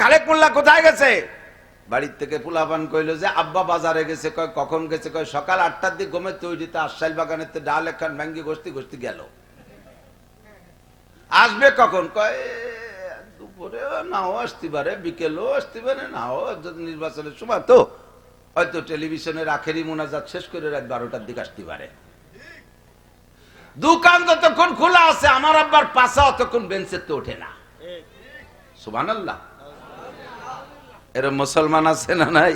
খালেক মোল্লা কোথায় গেছে? বাড়ির থেকে পোলাপান কইলো যে আব্বা বাজারে গেছে। কয় কখন গেছে? কয় সকাল 8টার দিকে ঘুমে তৈরিতে আশাইল বাগানের ডাল একখান ভেঙ্গি গোষ্ঠী গোষ্ঠী গেল। আসবে কখন? কয় দুপুরে নাও আসতে পারে, বিকেলও আসতে পারে, নাও নির্বাচনের সময় তো হয়তো টেলিভিশনের আখেরি মোনাজাত শেষ করে রাত 12টার দিকে আসতে পারে। দোকান যতক্ষণ খোলা আছে আমার আব্বার পাশা অতক্ষণ বেঞ্চের তো ওঠে না। সুবহানাল্লাহ। এরকম মুসলমান আছে না নাই?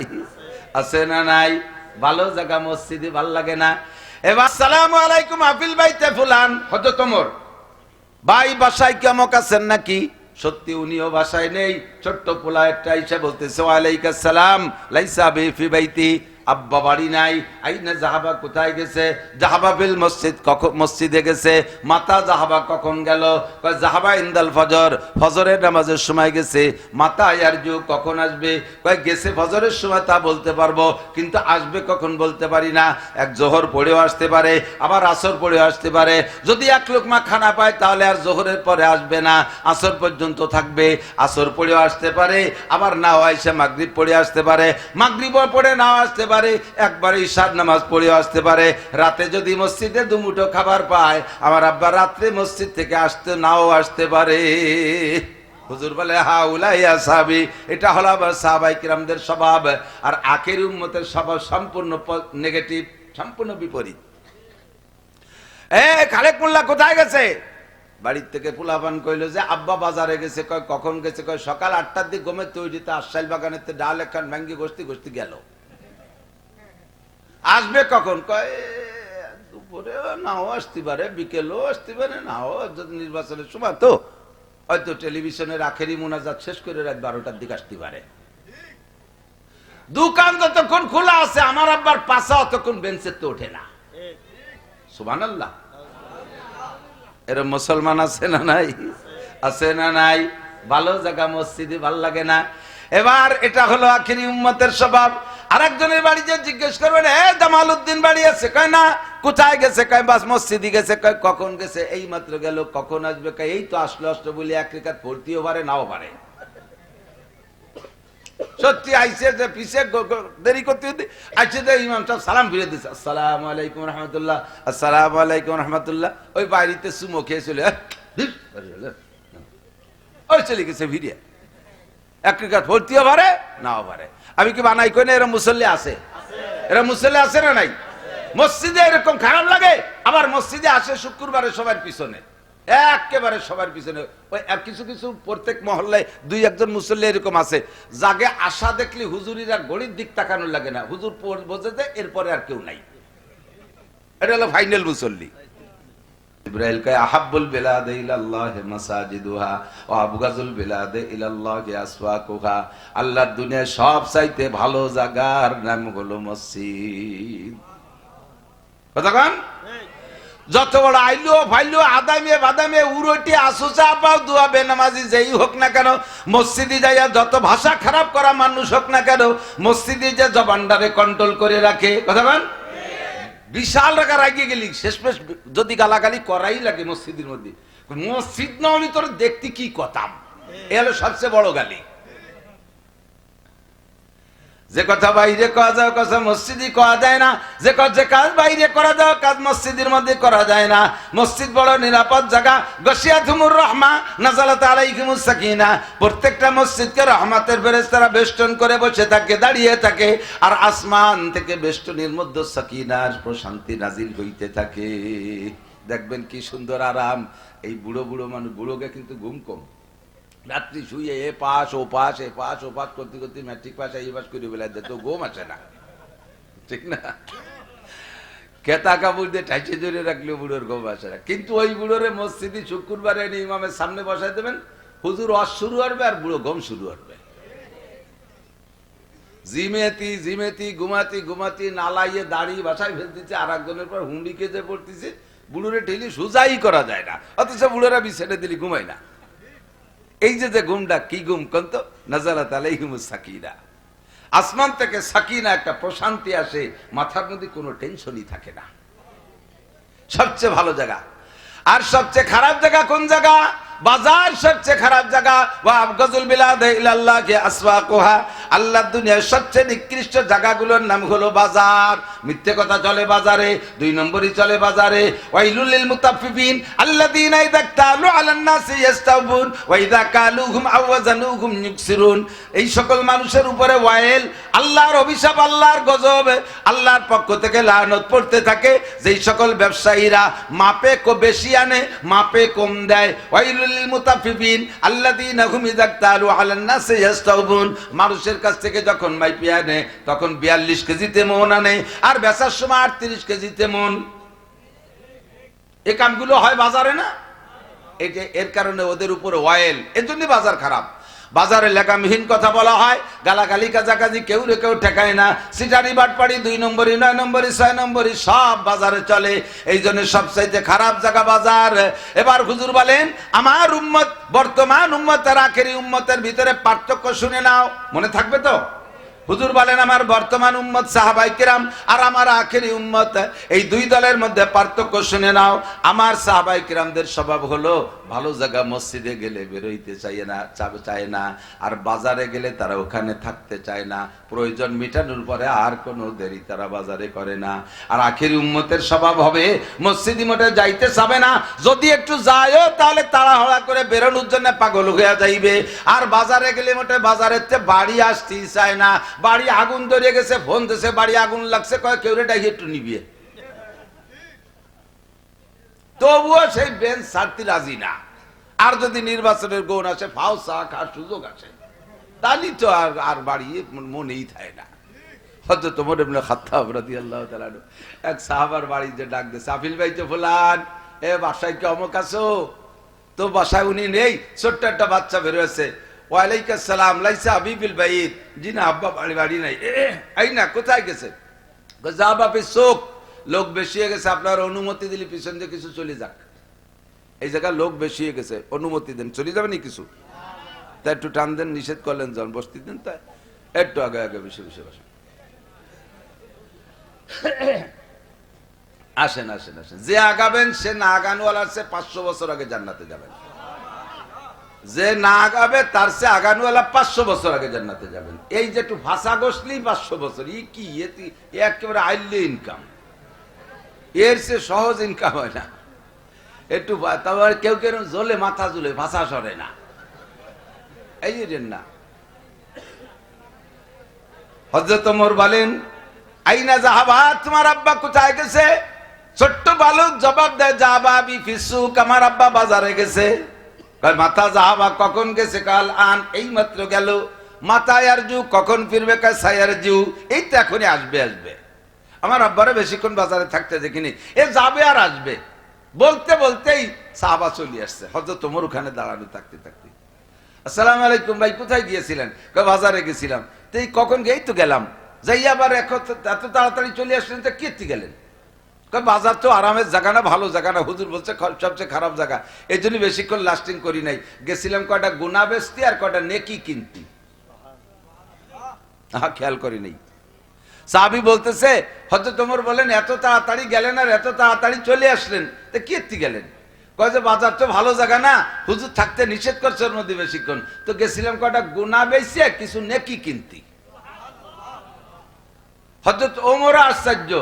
আছে না নাই? ভালো জায়গা মসজিদে ভাল লাগে না? এবার আসসালামু আলাইকুম আফিল ভাইতে ফুলান হযরত ওমর ভাই বাসায় কেমন আছেন নাকি? সত্যি উনিও বাসায় নেই। ছোট্ট পোলা একটা এসে বলতেছে ওয়ালাইকুম আসসালাম লাইসা বিফি বাইতি, আব্বা বাড়ি নাই। আইনা জাহাবা কোথায় গেছে? জাহাবা বিল মসজিদ, কখন মসজিদে গেছে। মাতা জাহাবা কখন গেল? কয় জাহাবা ইনদাল ফজর, ফজরের নামাজের সময় গেছে। মাতা ইয়ারজু কখন আসবে? কয় গেছে ফজরের সময়, তা বলতে পারবো, কিন্তু আসবে কখন বলতে পারি না। এক জোহর পড়েও আসতে পারে, আবার আসর পড়েও আসতে পারে। যদি এক লোকমা খানা পায় তাহলে আর জোহরের পরে আসবে না, আসর পর্যন্ত থাকবে। আসর পড়েও আসতে পারে, আবার নাও আইসা মাগরিব পড়ে আসতে পারে, মাগরিব পড়ে নাও আসতে পারে, একবার ঈশার নামাজ পড়ে আসতে পারে। রাতে যদি মসজিদে দুমুঠো খাবার পায়, আমার আব্বা রাত্রে মসজিদ থেকে আসতে নাও আসতে পারে। হুজুর বলে হাউলাই আসহাবি, এটা হলো আবার সাহাবায়ে কিরামদের স্বভাব। আর আখেরি উম্মতের স্বভাব সম্পূর্ণ নেগেটিভ, সম্পূর্ণ বিপরীত। খালেক মোল্লা কোথায় গেছে? বাড়ির থেকে পোলাপান কইলো যে আব্বা বাজারে গেছে। কয় কখন গেছে? কয় সকাল 8টার দিকে ঘুমে তৈরিতে আশাইল বাগানের ডাল একখান ভেঙ্গি গোষ্ঠী গোষ্ঠী গেল। আসবে কখন? কয় দুপুরে নাও আসতে পারে, বিকেলও আসতে পারে, নাও নির্বাচনের সময় তো হয়তো টেলিভিশনের আখেরি মোনাজাত শেষ করে রাত 12টার দিকে আসতে পারে। দোকান যতক্ষণ খোলা আছে আমার আব্বার পাশা অতক্ষণ বেঞ্চের তো ওঠে না। সুবহানাল্লাহ। এরকম মুসলমান আছে না নাই? আছে না নাই? ভালো জায়গা মসজিদে ভাল লাগে না? এবার এটা হলো আখেরি উম্মতের স্বভাব। আরেকজনের বাড়িতে জিজ্ঞেস করবেন জামাল উদ্দিন বাড়ি আছে? কয় না। কোথায় গেছে? কয় বাস মসজিদে গেছে। কয় কখন গেছে? এই মাত্র গেল। কখন আসবে? কয় এই তো আসলো বলে এক রেখাত পড়তেও পারে নাও পারে। সত্যি আইসে যে পিছে দেরি করতে আইসে যে ইমাম সাহেব সালাম ফিরে দিচ্ছে, আসসালামু আলাইকুম রহমতুল্লাহ, আসসালামু আলাইকুম রহমতুল্লাহ। ওই বাড়িতে সুমো খেয়ে চলে ওই চলে গেছে ভিড়িয়া। এক রেখাত পড়তেও পারে নাও পারে। আমি কি বানাই কই না? এরা মুসল্লি আছে, এরা মুসল্লি আছে না নাই? মসজিদে এরকম খারাপ লাগে, আবার মসজিদে আসে শুক্রবারে সবার পিছনে, একেবারে সবার পিছনে। ওই কিছু কিছু প্রত্যেক মহল্লায় দুই একজন মুসল্লি এরকম আছে, জাগে আশা দেখলে হুজুরিরা গড়ির দিক তাকানোর লাগে না, হুজুর বোঝে যে এরপরে আর কেউ নাই। এটা হলো ফাইনাল মুসল্লি। ইব্রাহিম কয় আহাব্বুল বিলাদে ইলাল্লাহি মাসাজিদুহা ওয়া আবগাজুল বিলাদে ইলাল্লাহি আসওয়াকুহা। আল্লাহর দুনিয়ায় সবচাইতে ভালো জায়গার নাম হলো মসজিদ। কতক্ষণ? যত বড় আইলো ফাইলো আদামে বাদামে উরটি আসুচা পাও দুয়া বেনামাজি যেই হোক না কেন, মসজিদে যাইয়া যত ভাষা খারাপ করা মানুষ হোক না কেন, মসজিদে যে জবানটারে কন্ট্রোল করে রাখে। কতক্ষণ? বিশাল রাখা রাগিয়ে গেলি শেষমেশ যদি গালাগালি করাই লাগে মসজিদের মধ্যে, মসজিদ না হলে তোর দেখতে কি কথাম, এ হলো সবচেয়ে বড় গালি। যে কথা বাইরে করা যায় কথা মসজিদে করা যায় না, যে কাজ বাইরে করা যায় কাজ মসজিদের মধ্যে করা যায় না। মসজিদ বড় নিরাপদ জায়গা। গশিয়াতুমুর রাহমা নাযালাত আলাইহিমুস সাকিনা। প্রত্যেকটা মসজিদকে রহমতের ফেরেশতারা বেষ্টন করে বসে থাকে, দাঁড়িয়ে থাকে, আর আসমান থেকে বেষ্টনীর মধ্যে সাকিনার প্রশান্তি নাজিল হইতে থাকে। দেখবেন কি সুন্দর আরাম। এই বুড়ো বুড়ো মানুষ, বুড়োকে কিন্তু ঘুম কম, রাত্রি শুয়ে এ পাশ ও পাশ করতে করতে ম্যাট্রিক পাস এই পাস করে বেলা তো ঘুম আসে না, ঠিক না? কেতা কাপড় দিয়ে টাইচে ধরে রাখলেও বুড়োর ঘুম আসে না। কিন্তু ওই বুড়োরে মসজিদে শুক্রবারে ইমামের সামনে বসাই দেবেন, হুজুর ওয়াজ শুরু করবে আর বুড়ো ঘুম শুরু করবে। জিমেতি ঘুমাতি নালাইয়ে দাড়ি বাসায় ফেলতেছে, আর একজনের পর হুন্ডিকে যে পড়তেছে, বুড়োরে ঠেলি সুজাই করা যায় না, অথচ বুড়োরা বিছেড়ে দিলি ঘুমায় না। এই যে ঘুমটা কি ঘুম কন্ত? নাযালাত আলাইহিমুস সাকিনা। আসমান থেকে সাকিনা, একটা প্রশান্তি আসে, মাথার মধ্যে কোনো টেনশনই থাকে না। সবচেয়ে ভালো জায়গা। আর সবচেয়ে খারাপ জায়গা কোন জায়গা? বাজার সবচেয়ে খারাপ জায়গা। ওয়া আবগাজুল বিলাদ ইলাল্লাহি আসওয়াকুহা, আল্লাহর দুনিয়ার সবচেয়ে নিকৃষ্ট জায়গাগুলোর নাম হলো বাজার। মিথ্যে কথা চলে বাজারে, 2 নম্বরই চলে বাজারে। ওয়াইলুল লিল মুতাফফিফিন আল্লাযীনা ইযা তালু আলান নাসি ইস্তাওবুন ওয়া ইযা কালুহুম আও ওয়াজানুহুম ইউকসিরুন। এই সকল মানুষের উপরে ওয়াইল, আল্লাহর অভিশাপ, আল্লাহর গজব, আল্লাহর পক্ষ থেকে লানত পড়তে থাকে যেই সকল ব্যবসায়ীরা মাপে বেশি আনে, মাপে কম দেয়। ওয়াইলুল লিল মুতাফফিফিন আল্লাযীনা হুম ইযা তালু আলান নাসি ইস্তাওবুন। মানুষের কাছ থেকে যখন মাইপিয়া আনে তখন 42 কেজিতে মন আনে, আর বেচার সময় 38 কেজিতে মন। এই কামগুলো হয় বাজারে না? এই যে এর কারণে ওদের উপরে ওয়াইল, এর জন্য বাজার খারাপ। বাজারে লেখামহীন কথা বলা হয়, গালাগালি কাজাকাজি, কেউ রে কেউ ঠেকায় না। সিটারি বাটপাড়ি, 2 নম্বরই, 9 নম্বরই, 6 নম্বরই সব বাজারে চলে। এই জন্য সবচাইতে খারাপ জায়গা বাজার। এবার হুজুর বলেন, আমার উম্মত, বর্তমান উম্মত আর আখেরি উম্মতের ভিতরে পার্থক্য শুনে নাও, মনে থাকবে তো? হুজুর বলেন, আমার বর্তমান উম্মত সাহাবায়ে কেরাম আর আমার আখেরি উম্মত, এই 2 দলের মধ্যে পার্থক্য শুনে নাও। আমার সাহাবায়ে কেরামদের স্বভাব হলো ভালো জায়গা মসজিদে গেলে বেরোইতে চায় না, আর বাজারে গেলে তারা ওখানে থাকতে চায় না। প্রয়োজন মিটানোর পরে আর কোনো দেরি তারা বাজারে করে না। আর আখেরি উম্মতের স্বভাব হবে মসজিদে মোটে যাইতে চাবে না, যদি একটু যায়ও তাহলে তাড়াহুড়া করে বেরোনোর জন্য পাগল হয়ে যাইবে। আর বাজারে গেলে মোটে বাজারের চেয়ে বাড়ি আসতেই চায় না। বাড়ি আগুন ধরে গেছে, ফোন দিছে বাড়ি আগুন লাগছে, কয় কেউ রে ডাকি একটু নিবি, তবুও সেই বেঞ্চ ছাড়তে রাজি না। আর যদি নির্বাচনের গৌণ আসে, ফাও চা খাওয়ার সুযোগ আসে, তাহলে তো আর বাড়ি মনেই থাকে না। হযরত ওমর ইবনে খাত্তাব রাদিয়াল্লাহু তাআলা এক সাহাবার বাড়িতে ডাক দিয়েছে, আফিল ভাই তো ফুলান, এ বাসায় কি অমুক আছো? তো বাসায় উনি নেই, ছোট্ট একটা বাচ্চা বের হয়েছে। ওয়ালাইকুম আসসালাম, লাইসা আবিবিল বাইত, জি না আব্বা বাড়ি নাই। এই না, কোথায় গেছে? যা বাপের চোখ, লোক বেশি হয়ে গেছে, আপনার অনুমতি দিলে পিছন দিয়ে কিছু চলে যাক। এই জায়গায় লোক বেশি হয়ে গেছে, অনুমতি দেন, চলে যাবেনি কিছু? তা একটু টান দেন, নিষেধ করলেন যখন বসতে দেন, তাই একটু আগে আগে বেশি বেশি বসেন। আসেন আসেন আসেন, যে আগাবেন সে না আগানোয়ালার সে 500 বছর আগে জান্নাতে যাবেন, যে না আগাবে তার সে আগানোয়ালা 500 বছর আগে জান্নাতে যাবেন। এই যে একটু ভাষা গোসলেই 500 বছর, ই কি একেবারে আইলে ইনকাম, এর সে সহজ ইনকাম হয় না। একটু তারপর কেউ কেউ জ্বলে, মাথা ঝুলে, ভাষা সরে না, এই যে না। হযরত ওমর বলেন, আইনা যাহাবা, তোমার আব্বা কোথায় গেছে? ছোট্ট বালক জবাব দেয়, যাহাবা বি ফিসুক, আমার আব্বা বাজারে গেছে। কয় মাথা যাহাবা, কখন গেছে? কাল আন, এই মাত্র গেল। মাথায় আর জু, কখন ফিরবে? কয় সায়ার জু, এই তো এখনই আসবে। আমার আব্বারে বেশিক্ষণ বাজারে থাকতে দেখিনি, এ যাবে আর আসবে। বলতে বলতেই সাহাবা চলে আসছে। হযরত ওমর ওখানে দাঁড়ানো থাকতে আসসালামু আলাইকুম ভাই, কোথায় গিয়েছিলেন? কয় বাজারে গেছিলাম। তো এই কখন গেই তো গেলাম, যাই আবার এত তাড়াতাড়ি চলে আসলেন, তো কীর্তি গেলেন? কয় বাজার তো আরামের জায়গা না, ভালো জায়গা না, হুজুর বলছে সবচেয়ে খারাপ জায়গা, এই জন্য বেশিক্ষণ লাস্টিং করি নাই। গেছিলাম কয়টা গুনাহ বেচতে আর কয়টা নেকি কিনতে, খেয়াল করি নাই। সাহাবী বলতেছে, হযরত ওমর বলেন, এত তাড়াতাড়ি গেলেন আর এত তাড়াতাড়ি চলে আসলেন, তো কীর্তি গেলেন? কয় যে বাজার তো ভালো জায়গা না, হুজুর থাকতে নিষেধ করছে ওর মধ্যে বেশিক্ষণ, তো গেছিলাম কয়টা গুনাহ বেচে কিছু নেকি কিনতে। হযরত ওমর আশ্চর্য,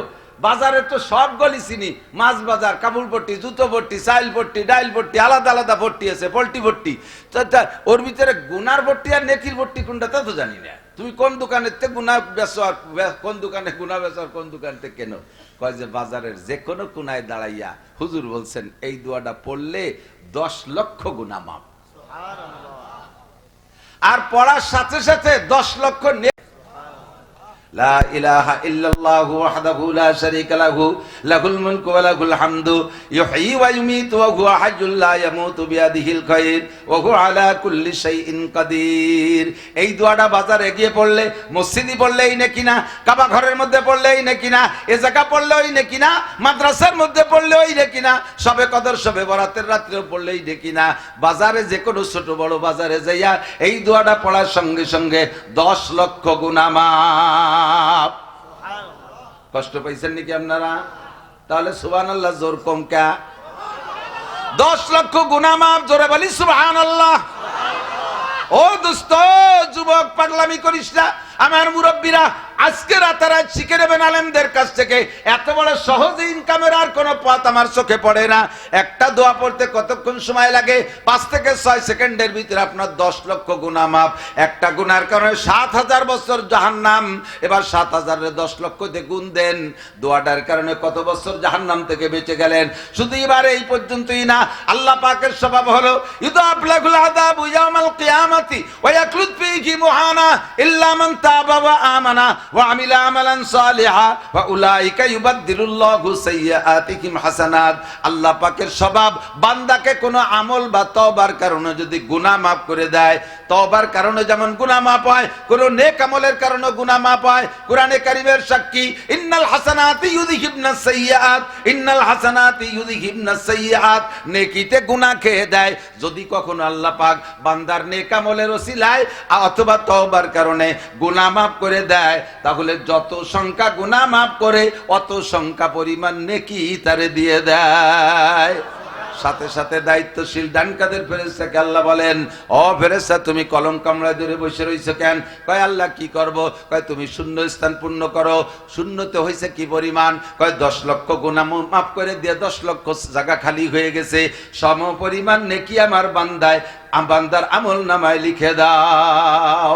বাজারে তো সব গলি চিনি, মাছ বাজার, কাপড় পট্টি, জুতো ভর্তি, চাইল ভর্তি, ডাইল ভর্তি, আলাদা আলাদা ভর্তি আছে, পোল্ট্রি ভর্তি, ওর ভিতরে গুনার ভর্তি আর নেকির ভর্তি কোনটা তা তো জানি না। তুমি কোন দোকানের থেকে গুনাহ বেচো আর কোন দোকানে গুনাহ বেচো আর কোন দোকান থেকে কেন? কয় যে বাজারের যে কোনো কোনায় দাঁড়াইয়া হুজুর বলছেন এই দোয়াটা পড়লে 10 লক্ষ গুনাহ মাফ, আর পড়ার সাথে সাথে 10 লক্ষ। লা ইলাহা ইল্লাল্লাহু ওয়াহদাহু লা শারীকা লাহু লাহুল মুলকু ওয়া লাহুল হামদু ইউহয়ী ওয়া ইউমীতু ওয়া হুয়া হাইয়্যুল লা ইয়ামুতু বিয়াদিহিল খায়র ওয়া হুয়া আলা কুল্লি শাইইন কাদির। এই দোয়াটা বাজারে গিয়ে পড়লে, মসজিদে পড়লেই নাকি না, কাবা ঘরের মধ্যে পড়লেই নাকি না, এ জায়গা পড়লেই নাকি না, মাদ্রাসার মধ্যে পড়লেই নাকি না, সবে কদর সবে বরাতের রাত্রেও পড়লেই নাকি না, বাজারে যে কোনো ছোট বড় বাজারে যাইয়া এই দোয়াটা পড়ার সঙ্গে সঙ্গে 10 লক্ষ গুনাহ মাফ। কষ্ট পাইছেন নাকি আপনারা? তাহলে সুবহানাল্লাহ জোর কম কা? 10 লক্ষ গুনাহ মাফ। জোরে বলি সুবহানাল্লাহ। ও দোস্ত, যুবক পাগলামি করিস না। আমার মুরব্বীরা আজকে রাতারাত শিখে নেবেন আলেমদের কাছ থেকে। এত বড় সহজ ইনকামের আর কোনো পথ আমার চোখে পড়ে না। একটা দোয়া পড়তে কতক্ষণ সময় লাগে? 5 থেকে 6 সেকেন্ডের ভিতরে আপনার 10 লক্ষ গুনাহ মাফ। একটা গুনার কারণে 7000 বছর জাহান্নাম। এবার 7000 10 লক্ষ দিয়ে গুণ দেন, দোয়াটার কারণে কত বছর জাহান্নাম থেকে বেঁচে গেলেন। শুধু এবার এই পর্যন্তই না, আল্লাহ পাকের স্বভাব হলো ইউদাফলাকুল আযাবু ইয়াউমাল কিয়ামাতি ওয়া ইয়াকলুদ ফীহি মুহানা ইল্লা মান তাবা ওয়া আমানা ওয়া আমিলা আমালান সালিহা ওয়া উলাইকা ইউবাদদিলুল্লাহু সাইয়্যাতিহিম হাসানাত। আল্লাহ পাকের স্বভাব, বান্দাকে কোনো আমল বা তওবার কারণে যদি গুনাহ মাফ করে দেয়, তওবার কারণে যেমন গুনাহ মাফ হয়, কোনো নেক আমলের কারণে গুনাহ মাফ হয়। কোরআনে কারীমের সাক্ষী, ইন্নাল হাসানাতি ইউযহিবনাস সাইয়্যাত, ইন্নাল হাসানাতি ইউযহিবনাস সাইয়্যাত। নেকিতে গুনাহ খেয়ে দেয়। যদি কখনো আল্লাহ পাক বান্দার নেক আমলের ওসিলায় অথবা তওবার কারণে গুনাহ মাফ করে দেয়, তাহলে যত সংখ্যা গুনাহ মাফ করে অত সংখ্যা পরিমাণ নেকি তারে দিয়ে দেয়। সাথে সাথে দায়িত্বশীল ডান কাদের ফেরেশতাকে আল্লাহ বলেন, ও ফেরেশতা তুমি কলম কামড়া ধরে বসে রইছো কেন? কয় আল্লাহ কি করব? কয় তুমি শূন্য স্থান পূর্ণ করো। শূন্যতে হয়েছে কি পরিমাণ? কয় 10 লক্ষ গুনাহ মাফ করে দিয়ে 10 লক্ষ জায়গা খালি হয়ে গেছে। সম পরিমাণ নেকি আমার বান্দার আমল নামায় লিখে দাও।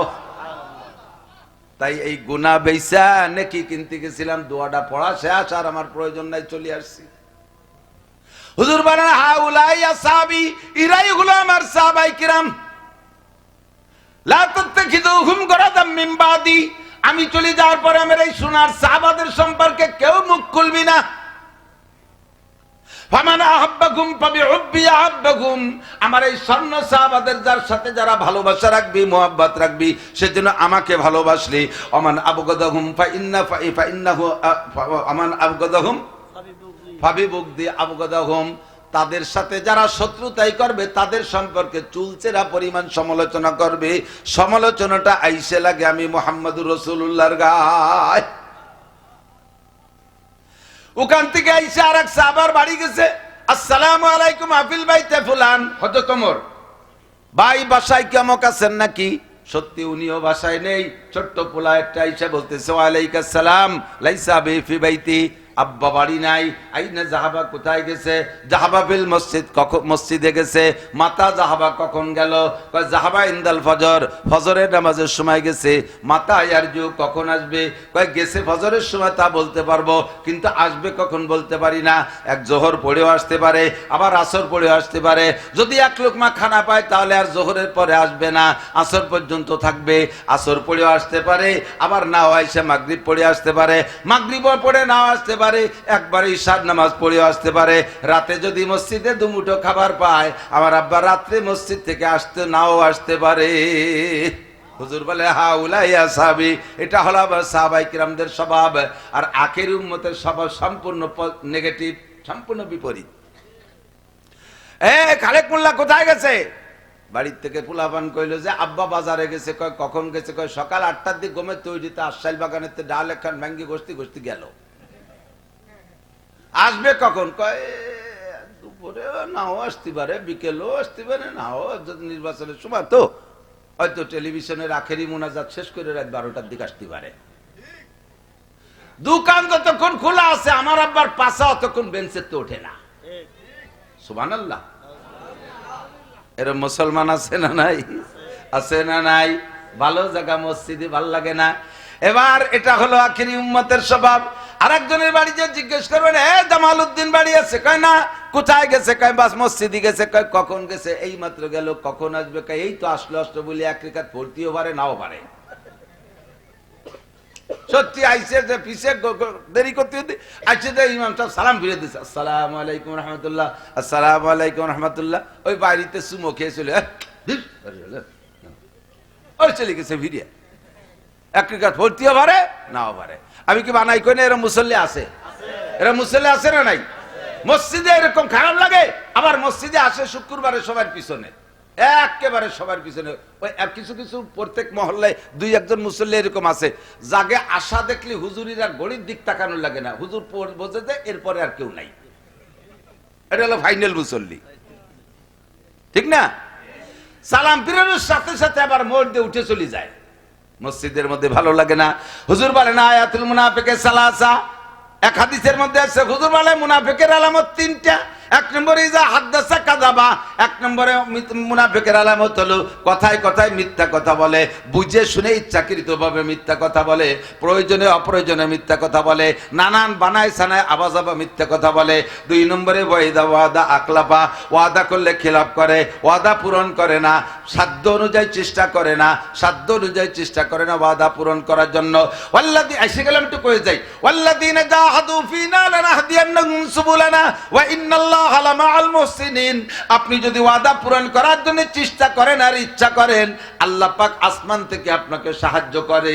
তাই এই গুনাহ বেচা নেকি কিনতে গেছিলাম, দোয়াটা পড়া শেষ আর আমার প্রয়োজন নাই, চলে আসছি। হুজুর বলেন, হাউলাই আসহাবি, ইরাই হলো আমার সাহাবায়ে কিরাম, লা তাত্তাখিযুহুম গরাদাম মিন বাদি। আমি চলে যাওয়ার পরে আমার এই সোনার সাহাবাদের সম্পর্কে কেউ মুখ খুলবি না। ফামান আহাব্বাকুম ফাবিহুব্বি আহাব্বাকুম। আমার এই স্বর্ণ সাহাবাদের যার সাথে যারা ভালোবাসা রাখবি, মুহাব্বত রাখবি, সেজন্য আমাকে ভালোবাসলি। আমান আবগাদাহুম ফাইন্নাহু আমান আবগাদাহুম ফাবিবুগদি আবগাদাহুম। তাদের সাথে যারা শত্রুতাই করবে তাদের সম্পর্কে চুলচেরা পরিমাণ সমালোচনা করবে। সমালোচনাটা আইসে লাগে আমি মুহাম্মদুর রাসূলুল্লাহর গায়। ওখান থেকে আইসে আরেক সাহাবার বাড়ি গেছে, আসসালামু আলাইকুম আফিল বাইতে ফুলান। হযরত ওমর, ভাই বাসায় কি আমক আছেন নাকি? সত্যি উনিও বাসায় নেই। ছোট্ট পোলা একটা আইসা বলতেছে, ওয়ালাইকুম আসসালাম, লাইসা ফি বাইতি। আব্বা বাড়ি নাই। আইনা জাহাবা কোথায় গেছে? জাহাবা ফিল মসজিদ। কখন মসজিদে গেছে? মাতা জাহাবা কখন গেল? কয় জাহাবা ইনদাল ফজর, ফজরের নামাজের সময় গেছে। মাতা ইয়ারজু কখন আসবে? কয় গেছে ফজরের সময়, তা বলতে পারবো, কিন্তু আসবে কখন বলতে পারি না। এক জোহর পড়েও আসতে পারে, আবার আসর পড়েও আসতে পারে। যদি এক লোকমা খানা পায় তাহলে আর জোহরের পরে আসবে না, আসর পর্যন্ত থাকবে। আসর পড়েও আসতে পারে, আবার নাও আইসা মাগরিব পড়ে আসতে পারে, মাগরিব পড়ে নাও আসতে পারে, একবার ঈশার নামাজ পড়ে আসতে পারে। রাতে যদি মসজিদে দুমুঠো খাবার পায়, আমার আব্বা রাত্রে মসজিদ থেকে আসতে নাও আসতে পারে। হুজুর বলে, হাউলাই আসহাবি, এটা হলো সাহাবায়ে কিরামদের স্বভাব। আর আখেরি উম্মতের স্বভাব সম্পূর্ণ নেগেটিভ, সম্পূর্ণ বিপরীত। খালেক মোল্লা কোথায় গেছে? বাড়ির থেকে পোলাপান কইলো যে আব্বা বাজারে গেছে। কয় কখন গেছে? কয় সকাল 8টার দিকে ঘুমের তৈরিতে আশাইল বাগানেতে ডাল একখান ভেঙ্গি গোস্তি গেল। আসবে কখন? কয় দুপুরে নাও আসতে পারে, বিকেলও আসতে পারে, নাও নির্বাচনের সময় তো হয়তো টেলিভিশনের আখেরি মোনাজাত শেষ করে রাত 12টার দিকে আসতে পারে। দোকান যতক্ষণ খোলা আছে, আমার আব্বার পাশা অতক্ষণ বেঞ্চের তো ওঠে না। সুবহানাল্লাহ। এরকম মুসলমান আছে না নাই? আছে না নাই? ভালো জায়গা মসজিদে ভাল লাগে না। এবার এটা হলো আখেরি উম্মতের স্বভাব। আরেকজনের বাড়ি যে জিজ্ঞেস করবেন, জামাল উদ্দিন বাড়ি আছে? কয় না। কোথায় গেছে? কয় বাস মসজিদে গেছে। কয় কখন গেছে? এই মাত্র গেল। কখন আসবে? কয় এই তো আসলো বলে এক রেখাত পড়তেও পারে, নাও পারে। সত্যি আইসে যে পিছে দেরি করতে আইসে যে ইমাম সাহেব সালাম ফিরে দিচ্ছে, আসসালামু আলাইকুম রহমতুল্লাহ, আসসালামু আলাইকুম রহমতুল্লাহ। ওই বাড়িতে সুমো খেয়ে চলে ওই চলে গেছে ফিরিয়ে। এক রেখাত পড়তেও পারে, নাও পারে। আমি কি বানাই কই না? এরা মুসল্লি আছে, এরা মুসল্লি আছে না নাই? মসজিদে এরকম খারাপ লাগে। আবার মসজিদে আসে শুক্রবারে সবার পিছনে, একেবারে সবার পিছনে। ওই কিছু কিছু প্রত্যেক মহল্লায় 2-1 মুসল্লি এরকম আছে, জাগে আশা দেখলে হুজুরির আর গড়ির দিক তাকানোর লাগে না। হুজুর বোঝে যে এরপরে আর কেউ নাই। এটা হলো ফাইনাল মুসল্লি। ঠিক না? সালাম ফিরানোর সাথে সাথে আবার মোড় দিয়ে উঠে চলে যায়। মসজিদের মধ্যে ভালো লাগে না। হুজুর বলেন আয়াতুল মুনাফিকে সালাসা, এক হাদিসের মধ্যে আছে হুজুর বলে মুনাফিকের আলামত তিনটা। এক নম্বরে ইজা হাদ্দাসা কাযাবা, এক নম্বরে মুনাফিকের আলামত হলো কথায় কথায় মিথ্যা কথা বলে, বুঝে শুনে ইচ্ছাকৃতভাবে মিথ্যা কথা বলে, প্রয়োজনে অপ্রয়োজনে মিথ্যা কথা বলে, নানান বানায় সানায় আবাজাবা মিথ্যা কথা বলে। দুই নম্বরে ওয়াইদা ওয়াদা আকলাফা, ওয়াদা করলে খিলাফ করে, ওয়াদা পূরণ করে না, সাধ্য অনুযায়ী চেষ্টা করে না, সাধ্য অনুযায়ী চেষ্টা করে না ওয়াদা পূরণ করার জন্য। ওয়াল্লাযী এসে গেলাম একটু কয়ে যাই, ওয়াল্লাযীনা জাহাদু ফিনা লানাহদিয়ান্নাহুম সুবুলানা ওয়া ইন্নাল্লাহা লামাআল মুহসিনিন। আপনি যদি ওয়াদা পূরণ করার জন্য চেষ্টা করেন আর ইচ্ছা করেন, আল্লাহ পাক আসমান থেকে আপনাকে সাহায্য করে।